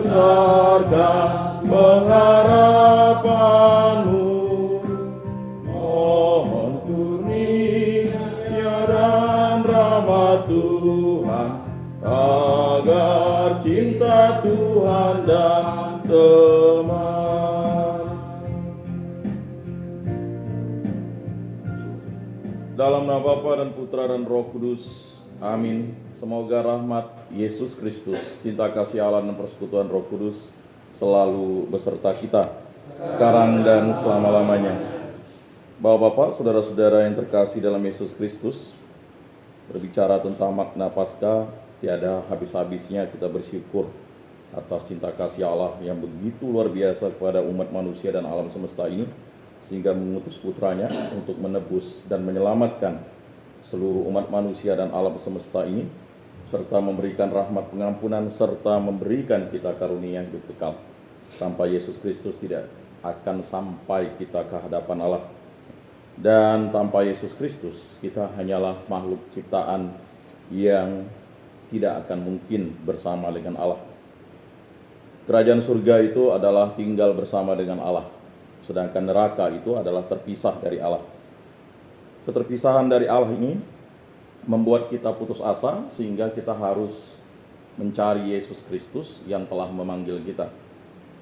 sorga pengharapanmu. Mohon kurnia dan rahmat Tuhan, agar cinta Tuhan dan teman. Dalam nama Bapa dan Putra dan Roh Kudus, amin. Semoga rahmat Yesus Kristus, cinta kasih Allah dan persekutuan Roh Kudus selalu beserta kita, sekarang dan selama-lamanya. Bapak-bapak, saudara-saudara yang terkasih dalam Yesus Kristus, berbicara tentang makna Paskah, tiada habis-habisnya kita bersyukur atas cinta kasih Allah yang begitu luar biasa kepada umat manusia dan alam semesta ini, sehingga mengutus putranya untuk menebus dan menyelamatkan seluruh umat manusia dan alam semesta ini, serta memberikan rahmat pengampunan, serta memberikan kita karunia hidup kekal. Tanpa Yesus Kristus tidak akan sampai kita ke hadapan Allah. Dan tanpa Yesus Kristus kita hanyalah makhluk ciptaan yang tidak akan mungkin bersama dengan Allah. Kerajaan surga itu adalah tinggal bersama dengan Allah, sedangkan neraka itu adalah terpisah dari Allah. Keterpisahan dari Allah ini membuat kita putus asa, sehingga kita harus mencari Yesus Kristus yang telah memanggil kita.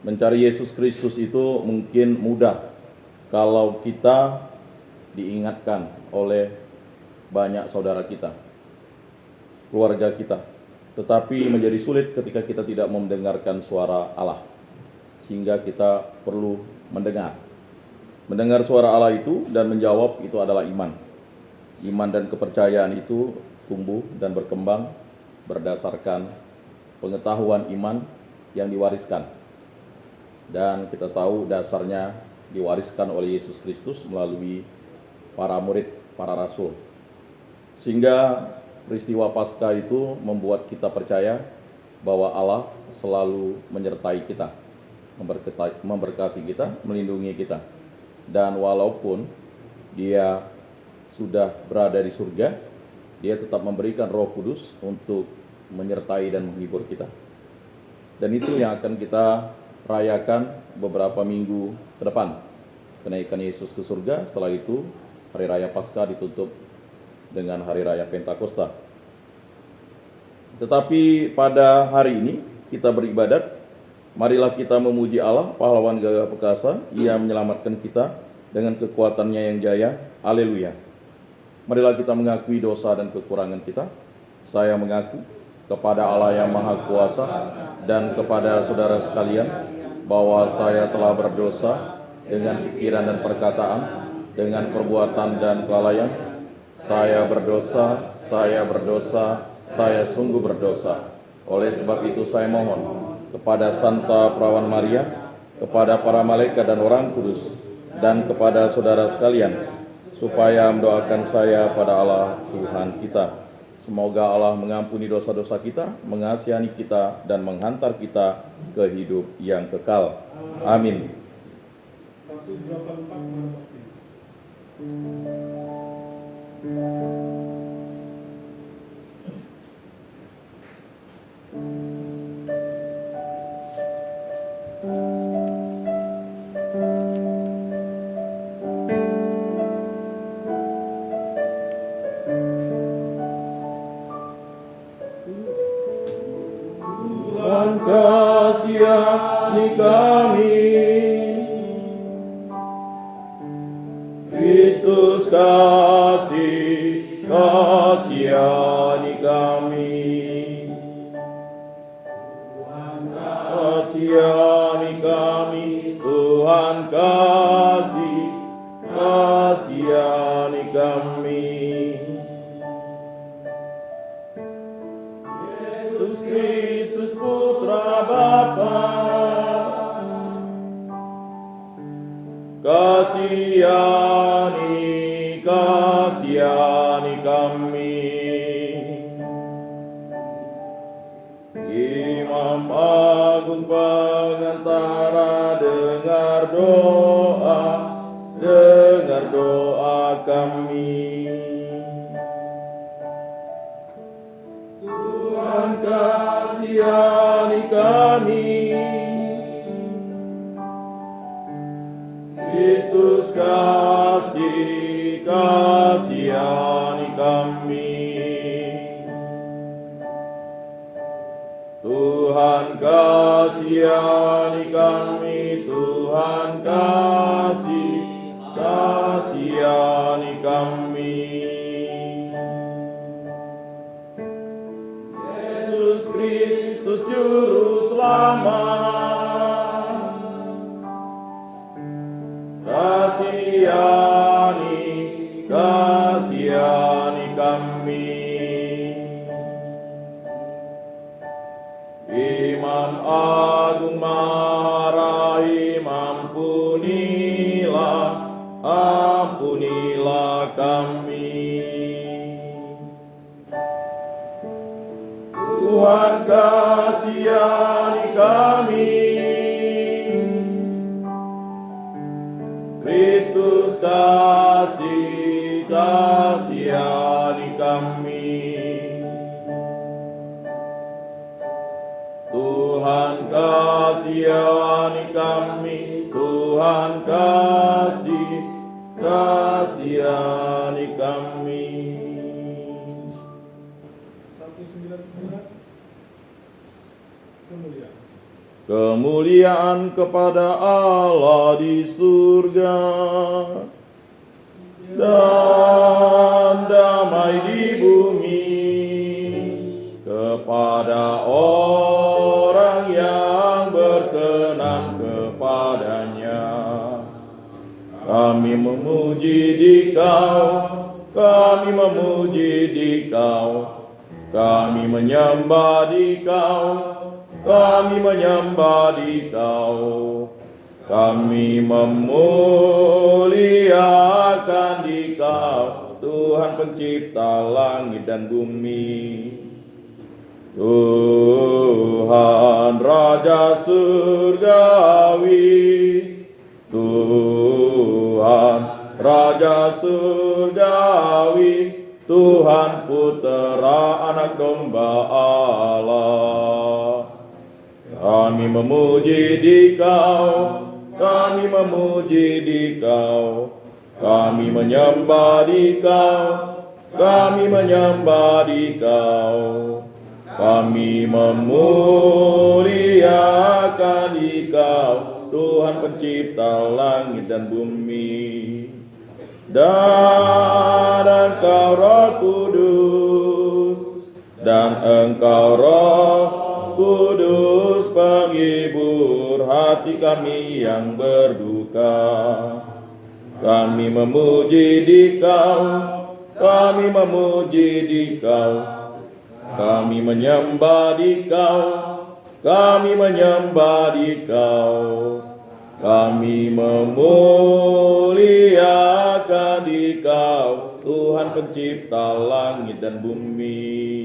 Mencari Yesus Kristus itu mungkin mudah kalau kita diingatkan oleh banyak saudara kita, keluarga kita. Tetapi menjadi sulit ketika kita tidak mendengarkan suara Allah, sehingga kita perlu mendengar suara Allah itu dan menjawab. Itu adalah iman. Iman dan kepercayaan itu tumbuh dan berkembang berdasarkan pengetahuan iman yang diwariskan. Dan kita tahu dasarnya diwariskan oleh Yesus Kristus melalui para murid, para rasul. Sehingga peristiwa Paskah itu membuat kita percaya bahwa Allah selalu menyertai kita, memberkati kita, melindungi kita. Dan walaupun dia sudah berada di surga, dia tetap memberikan Roh Kudus untuk menyertai dan menghibur kita. Dan itu yang akan kita rayakan beberapa minggu ke depan. Kenaikan Yesus ke surga, setelah itu Hari Raya Paskah ditutup dengan Hari Raya Pentakosta. Tetapi pada hari ini kita beribadat. Marilah kita memuji Allah, pahlawan gagah perkasa. Ia menyelamatkan kita dengan kekuatannya yang jaya. Haleluya. Marilah kita mengakui dosa dan kekurangan kita. Saya mengaku kepada Allah yang Maha Kuasa dan kepada saudara sekalian bahwa saya telah berdosa dengan pikiran dan perkataan, dengan perbuatan dan kelalaian. Saya berdosa, saya sungguh berdosa. Oleh sebab itu saya mohon kepada Santa Perawan Maria, kepada para malaikat dan orang kudus, dan kepada saudara sekalian, supaya mendoakan saya pada Allah Tuhan kita. Semoga Allah mengampuni dosa-dosa kita, mengasihani kita, dan menghantar kita ke hidup yang kekal. Amin. 184. Tuhan kasihani kami, Kristus kasihani kami, Tuhan kasihani kami, Tuhan kasihani kami. Yesus Kristus Putra Bapa, kasihani kami. Imam Agung Pengantara, dengar doa kami. Tuhan kasihani kami, Kristus kasihani kami. Tuhan kasihani kami, Tuhan kasihani kami. Yesus Kristus Juru Selamat, kasihani kami. Imam Agung Maharahim, ampunilah kami. Tuhan kasihani kami. Kristus kasihani kami. Tuhan kasihani kami, Tuhan kasihani kami. 199 Kemuliaan kepada Allah di surga dan damai di bumi kepada orang yang berkenan kepadanya. Kami memuji Dikau, kami memuji Dikau, kami menyembah Dikau, kami menyembah Dikau, kami memuliakan Dikau, Tuhan pencipta langit dan bumi. Tuhan Raja Surgawi, Tuhan Raja Surgawi, Tuhan Putera Anak Domba Allah. Kami memuji Dikau, kami memuji Dikau, kami menyembah Dikau, kami menyembah Dikau, kami memuliakan Dikau, Tuhan pencipta langit dan bumi. Dan Engkau Roh Kudus, dan Engkau Roh Kudus, penghibur hati kami yang berduka. Kami memuji Dikau, kami memuji Dikau, kami menyembah Dikau, kami menyembah Dikau, kami memuliakan Dikau, Tuhan pencipta langit dan bumi.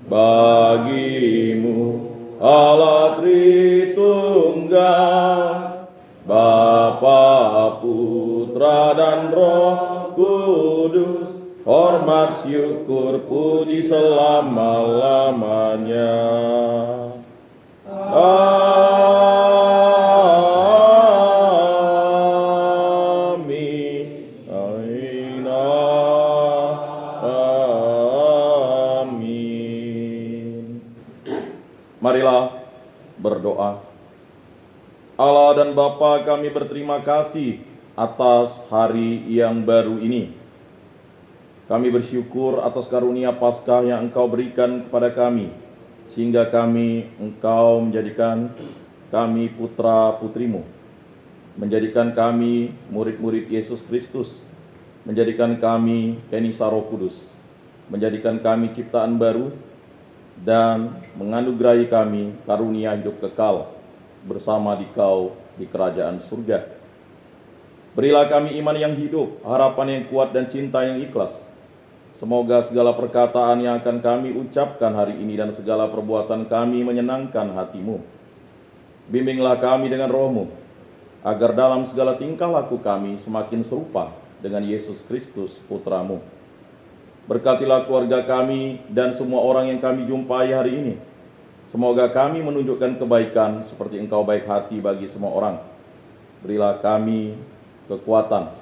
Bagimu Allah Tritunggal, Bapa, Putra dan Roh Kudus, hormat, syukur, puji selama-lamanya. Amin. Amin. Marilah berdoa. Allah dan Bapa, kami berterima kasih atas hari yang baru ini. Kami bersyukur atas karunia Paskah yang Engkau berikan kepada kami, sehingga Engkau menjadikan kami putra-putrimu, menjadikan kami murid-murid Yesus Kristus, menjadikan kami Kenisa Roh Kudus, menjadikan kami ciptaan baru, dan menganugerahi kami karunia hidup kekal bersama Dikau di kerajaan surga. Berilah kami iman yang hidup, harapan yang kuat, dan cinta yang ikhlas. Semoga segala perkataan yang akan kami ucapkan hari ini dan segala perbuatan kami menyenangkan hati-Mu. Bimbinglah kami dengan Roh-Mu, agar dalam segala tingkah laku kami semakin serupa dengan Yesus Kristus, Putra-Mu. Berkatilah keluarga kami dan semua orang yang kami jumpai hari ini, Semoga kami menunjukkan kebaikan seperti Engkau baik hati bagi semua orang. Berilah kami kekuatan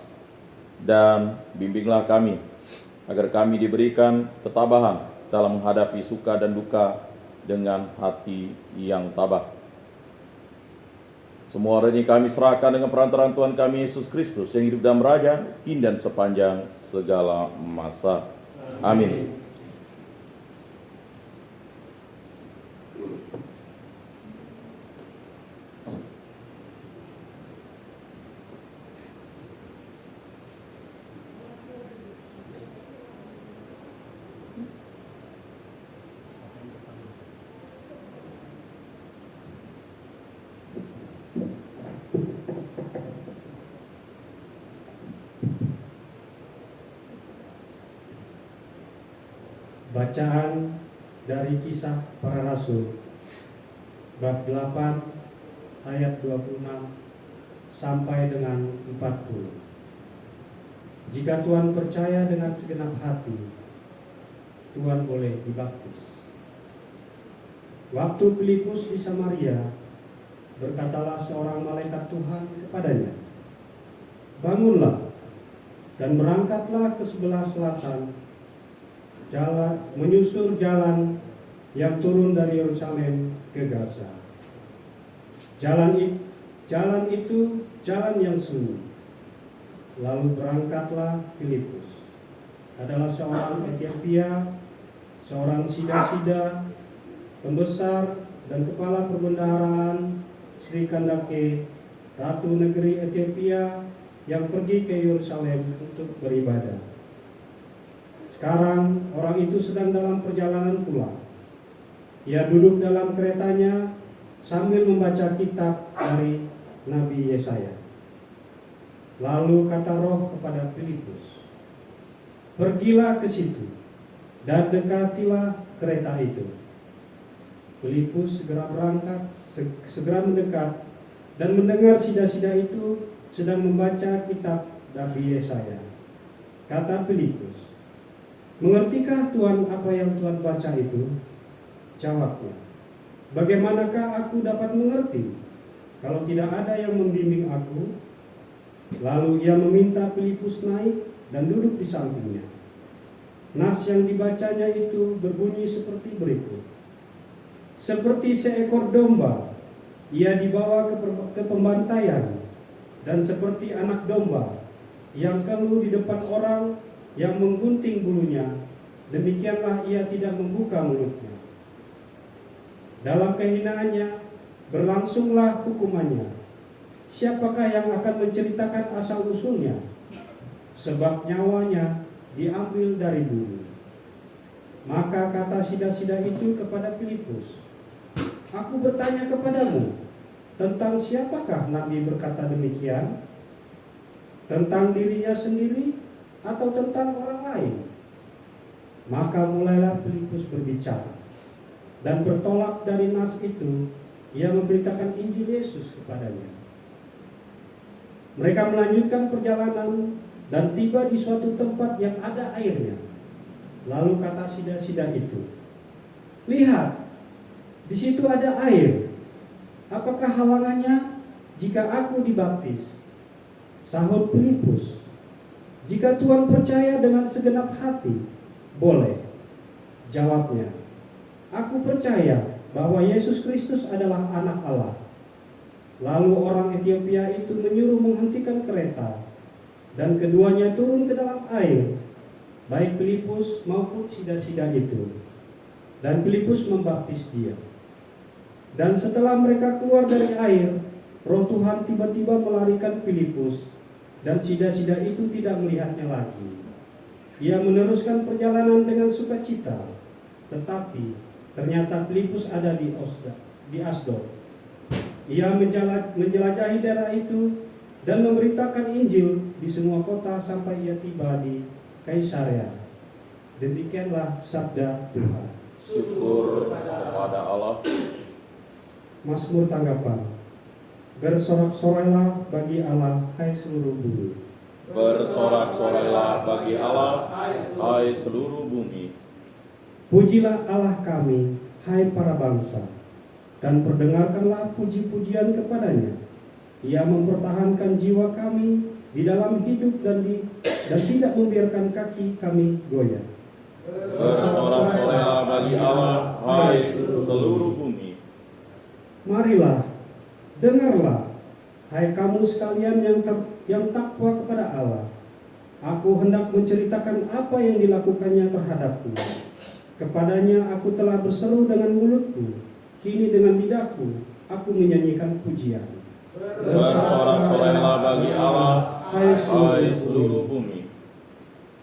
dan bimbinglah kami agar kami diberikan ketabahan dalam menghadapi suka dan duka dengan hati yang tabah. Semua ini kami serahkan dengan perantaraan Tuhan kami Yesus Kristus yang hidup dan meraja kini dan sepanjang segala masa. Amin. Bacaan dari Kisah Para Rasul bab 8 ayat 26 sampai dengan 40. Jika Tuhan percaya dengan segenap hati, Tuhan boleh dibaptis. Waktu Filipus di Samaria, berkatalah seorang malaikat Tuhan kepadanya, "Bangunlah dan berangkatlah ke sebelah selatan, menyusur jalan yang turun dari Yerusalem ke Gaza. Jalan itu jalan yang sunyi." Lalu berangkatlah Filipus. Adalah seorang Etiopia, seorang sida-sida, pembesar dan kepala perbendaharaan Sri Kandake, ratu negeri Etiopia yang pergi ke Yerusalem untuk beribadah. Sekarang orang itu sedang dalam perjalanan pulang. Ia duduk dalam keretanya sambil membaca kitab dari Nabi Yesaya. Lalu kata Roh kepada Filipus, "Pergilah ke situ dan dekatilah kereta itu." Filipus segera berangkat, segera mendekat dan mendengar sida-sida itu sedang membaca kitab Nabi Yesaya. Kata Filipus, "Mengertikah Tuhan apa yang Tuhan baca itu?" Jawabnya, "Bagaimanakah aku dapat mengerti kalau tidak ada yang membimbing aku?" Lalu ia meminta Filipus naik dan duduk di sampingnya. Nas yang dibacanya itu berbunyi seperti berikut. "Seperti seekor domba, ia dibawa ke pembantaian, dan seperti anak domba yang keluh di depan orang yang menggunting bulunya, demikianlah ia tidak membuka mulutnya. Dalam kehinaannya berlangsunglah hukumannya. Siapakah yang akan menceritakan asal-usulnya? Sebab nyawanya diambil dari bumi." Maka kata sida-sida itu kepada Filipus, "Aku bertanya kepadamu, tentang siapakah Nabi berkata demikian? Tentang dirinya sendiri atau tentang orang lain?" Maka mulailah Filipus berbicara, dan bertolak dari nas itu, ia memberitakan Injil Yesus kepadanya. Mereka melanjutkan perjalanan dan tiba di suatu tempat yang ada airnya. Lalu kata sida-sida itu, "Lihat, di situ ada air. Apakah halangannya jika aku dibaptis?" Sahut Filipus, "Jika Tuhan percaya dengan segenap hati, boleh." Jawabnya, "Aku percaya bahwa Yesus Kristus adalah Anak Allah." Lalu orang Etiopia itu menyuruh menghentikan kereta, dan keduanya turun ke dalam air, baik Filipus maupun sida-sida itu. Dan Filipus membaptis dia. Dan setelah mereka keluar dari air, Roh Tuhan tiba-tiba melarikan Filipus, dan sida-sida itu tidak melihatnya lagi. Ia meneruskan perjalanan dengan sukacita, tetapi ternyata Filipus ada di Asdod. Ia menjelajahi daerah itu dan memberitakan Injil di semua kota sampai ia tiba di Kaisarea. Demikianlah sabda Tuhan. Syukur kepada Allah. Mazmur tanggapan. Bersorak-sorailah bagi Allah, hai seluruh bumi. Bersorak-sorailah bagi Allah, hai seluruh bumi. Pujilah Allah kami, hai para bangsa. dan perdengarkanlah puji-pujian kepadanya. Ia mempertahankan jiwa kami di dalam hidup dan tidak membiarkan kaki kami goyah. Bersorak-sorailah bagi Allah, hai seluruh bumi. Marilah, dengarlah, hai kamu sekalian yang takwa kepada Allah. Aku hendak menceritakan apa yang dilakukannya terhadapku. Kepadanya aku telah berseru dengan mulutku, kini dengan lidahku aku menyanyikan pujian. Bersorak-sorailah bagi Allah, hai seluruh bumi.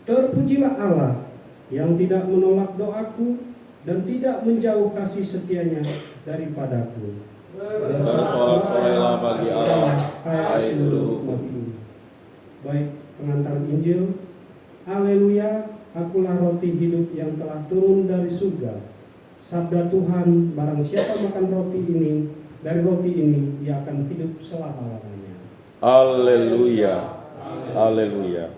Terpujilah Allah yang tidak menolak doaku dan tidak menjauh kasih setianya daripadaku. Bersorak-sorailah bagi Allah, hai seluruh bumi. Baik, pengantar Injil. Haleluya, akulah roti hidup yang telah turun dari surga. Sabda Tuhan, barang siapa makan dari roti ini, ia akan hidup selama-lamanya. Haleluya, haleluya.